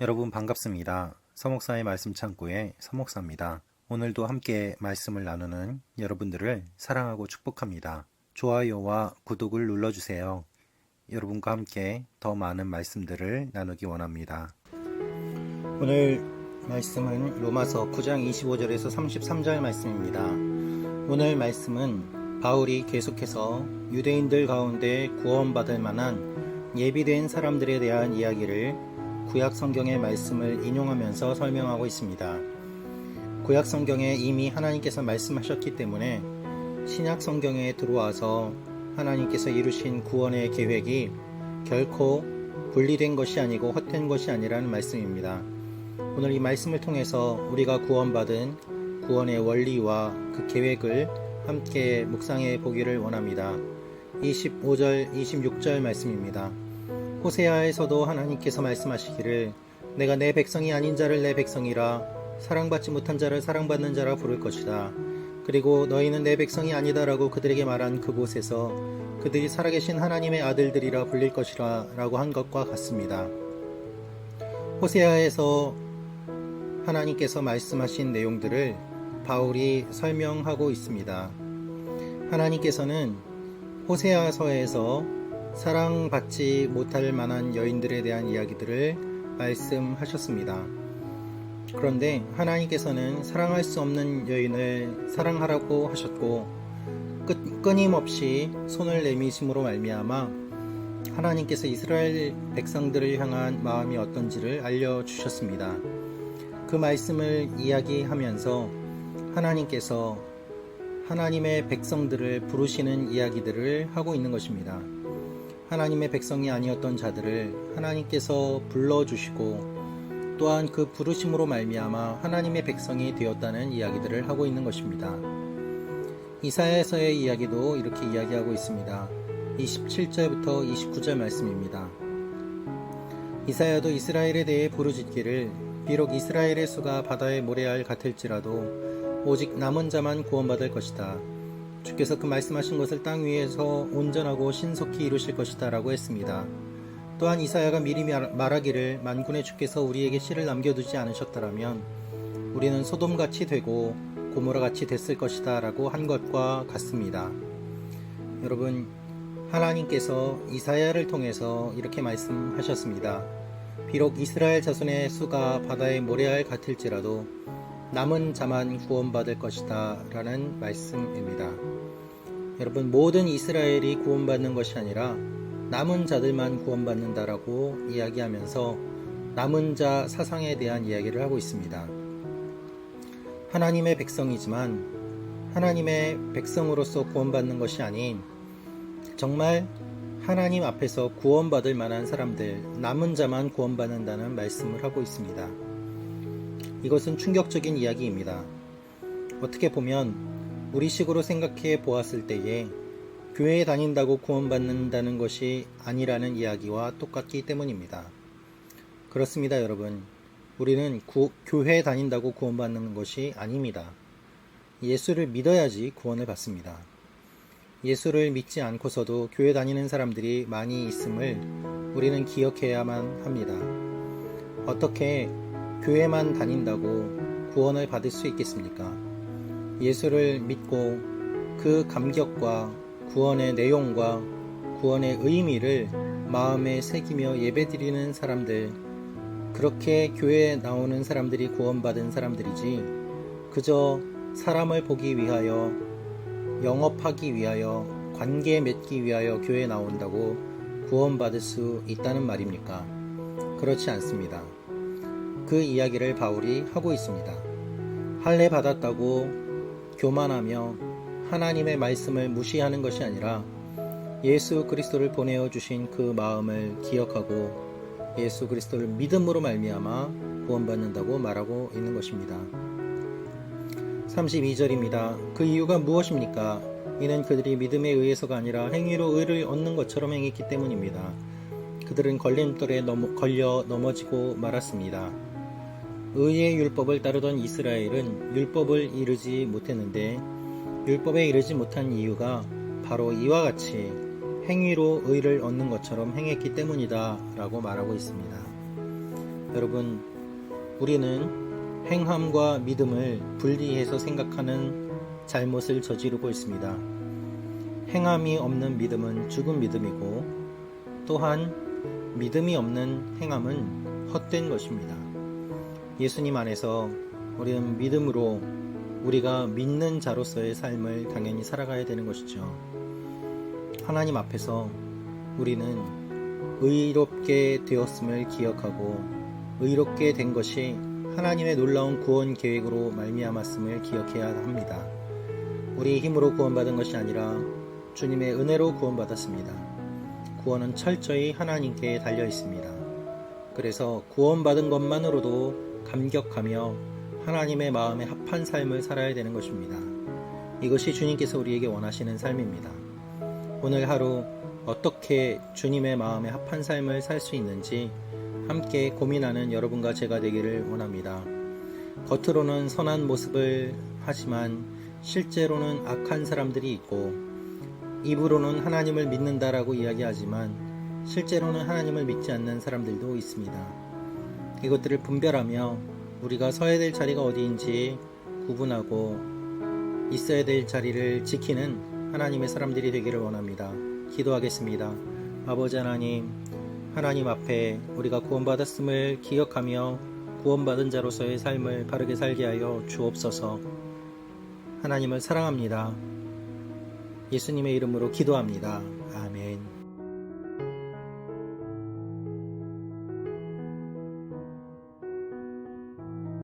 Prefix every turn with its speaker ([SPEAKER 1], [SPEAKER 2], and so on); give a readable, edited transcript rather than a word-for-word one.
[SPEAKER 1] 여러분 반갑습니다. 서목사의 말씀 창고의 서목사입니다. 오늘도 함께 말씀을 나누는 여러분들을 사랑하고 축복합니다. 좋아요와 구독을 눌러주세요. 여러분과 함께 더 많은 말씀들을 나누기 원합니다. 오늘 말씀은 로마서 9장 25절에서 33절 말씀입니다. 오늘 말씀은 바울이 계속해서 유대인들 가운데 구원받을 만한 예비된 사람들에 대한 이야기를 구약 성경의 말씀을 인용하면서 설명하고 있습니다. 구약 성경에 이미 하나님께서 말씀하셨기 때문에 신약 성경에 들어와서 하나님께서 이루신 구원의 계획이 결코 분리된 것이 아니고 헛된 것이 아니라는 말씀입니다. 오늘 이 말씀을 통해서 우리가 구원받은 구원의 원리와 그 계획을 함께 묵상해 보기를 원합니다. 25절, 26절 말씀입니다. 호세아에서도 하나님께서 말씀하시기를 내가 내 백성이 아닌 자를 내 백성이라 사랑받지 못한 자를 사랑받는 자라 부를 것이다. 그리고 너희는 내 백성이 아니다라고 그들에게 말한 그곳에서 그들이 살아계신 하나님의 아들들이라 불릴 것이라 라고 한 것과 같습니다. 호세아에서 하나님께서 말씀하신 내용들을 바울이 설명하고 있습니다. 하나님께서는 호세아서에서 사랑받지 못할 만한 여인들에 대한 이야기들을 말씀하셨습니다. 그런데 하나님께서는 사랑할 수 없는 여인을 사랑하라고 하셨고 끊임없이 손을 내미심으로 말미암아 하나님께서 이스라엘 백성들을 향한 마음이 어떤지를 알려주셨습니다. 그 말씀을 이야기하면서 하나님께서 하나님의 백성들을 부르시는 이야기들을 하고 있는 것입니다. 하나님의 백성이 아니었던 자들을 하나님께서 불러주시고 또한 그 부르심으로 말미암아 하나님의 백성이 되었다는 이야기들을 하고 있는 것입니다. 이사야서의 이야기도 이렇게 이야기하고 있습니다. 27절부터 29절 말씀입니다. 이사야도 이스라엘에 대해 부르짖기를 비록 이스라엘의 수가 바다의 모래알 같을지라도 오직 남은 자만 구원받을 것이다. 주께서 그 말씀하신 것을 땅 위에서 온전하고 신속히 이루실 것이다 라고 했습니다. 또한 이사야가 미리 말하기를 만군의 주께서 우리에게 씨를 남겨두지 않으셨더라면 우리는 소돔같이 되고 고모라같이 됐을 것이다 라고 한 것과 같습니다. 여러분, 하나님께서 이사야를 통해서 이렇게 말씀하셨습니다. 비록 이스라엘 자손의 수가 바다의 모래알 같을지라도 남은 자만 구원받을 것이다 라는 말씀입니다. 여러분, 모든 이스라엘이 구원받는 것이 아니라 남은 자들만 구원받는다라고 이야기하면서 남은 자 사상에 대한 이야기를 하고 있습니다. 하나님의 백성이지만 하나님의 백성으로서 구원받는 것이 아닌 정말 하나님 앞에서 구원받을 만한 사람들, 남은 자만 구원받는다는 말씀을 하고 있습니다. 이것은 충격적인 이야기입니다. 어떻게 보면 우리식으로 생각해 보았을 때에 교회에 다닌다고 구원받는다는 것이 아니라는 이야기와 똑같기 때문입니다. 그렇습니다, 여러분. 우리는 교회에 다닌다고 구원받는 것이 아닙니다. 예수를 믿어야지 구원을 받습니다. 예수를 믿지 않고서도 교회 다니는 사람들이 많이 있음을 우리는 기억해야만 합니다. 어떻게 교회만 다닌다고 구원을 받을 수 있겠습니까? 예수를 믿고 그 감격과 구원의 내용과 구원의 의미를 마음에 새기며 예배드리는 사람들, 그렇게 교회에 나오는 사람들이 구원받은 사람들이지 그저 사람을 보기 위하여, 영업하기 위하여, 관계 맺기 위하여 교회에 나온다고 구원받을 수 있다는 말입니까? 그렇지 않습니다. 그 이야기를 바울이 하고 있습니다. 할례 받았다고 교만하며 하나님의 말씀을 무시하는 것이 아니라 예수 그리스도를 보내어 주신 그 마음을 기억하고 예수 그리스도를 믿음으로 말미암아 구원받는다고 말하고 있는 것입니다. 32절입니다. 그 이유가 무엇입니까? 이는 그들이 믿음에 의해서가 아니라 행위로 의를 얻는 것처럼 행했기 때문입니다. 그들은 걸림돌에 걸려 넘어지고 말았습니다. 의의 율법을 따르던 이스라엘은 율법을 이루지 못했는데 율법에 이르지 못한 이유가 바로 이와 같이 행위로 의를 얻는 것처럼 행했기 때문이다 라고 말하고 있습니다. 여러분, 우리는 행함과 믿음을 분리해서 생각하는 잘못을 저지르고 있습니다. 행함이 없는 믿음은 죽은 믿음이고, 또한 믿음이 없는 행함은 헛된 것입니다. 예수님 안에서 우리는 믿음으로 우리가 믿는 자로서의 삶을 당연히 살아가야 되는 것이죠. 하나님 앞에서 우리는 의롭게 되었음을 기억하고, 의롭게 된 것이 하나님의 놀라운 구원 계획으로 말미암았음을 기억해야 합니다. 우리 힘으로 구원받은 것이 아니라 주님의 은혜로 구원받았습니다. 구원은 철저히 하나님께 달려 있습니다. 그래서 구원받은 것만으로도 감격하며 하나님의 마음에 합한 삶을 살아야 되는 것입니다. 이것이 주님께서 우리에게 원하시는 삶입니다. 오늘 하루 어떻게 주님의 마음에 합한 삶을 살 수 있는지 함께 고민하는 여러분과 제가 되기를 원합니다. 겉으로는 선한 모습을 하지만 실제로는 악한 사람들이 있고, 입으로는 하나님을 믿는다라고 이야기하지만 실제로는 하나님을 믿지 않는 사람들도 있습니다. 이것들을 분별하며 우리가 서야 될 자리가 어디인지 구분하고 있어야 될 자리를 지키는 하나님의 사람들이 되기를 원합니다. 기도하겠습니다. 아버지 하나님, 하나님 앞에 우리가 구원받았음을 기억하며 구원받은 자로서의 삶을 바르게 살게 하여 주옵소서. 하나님을 사랑합니다. 예수님의 이름으로 기도합니다. 아멘.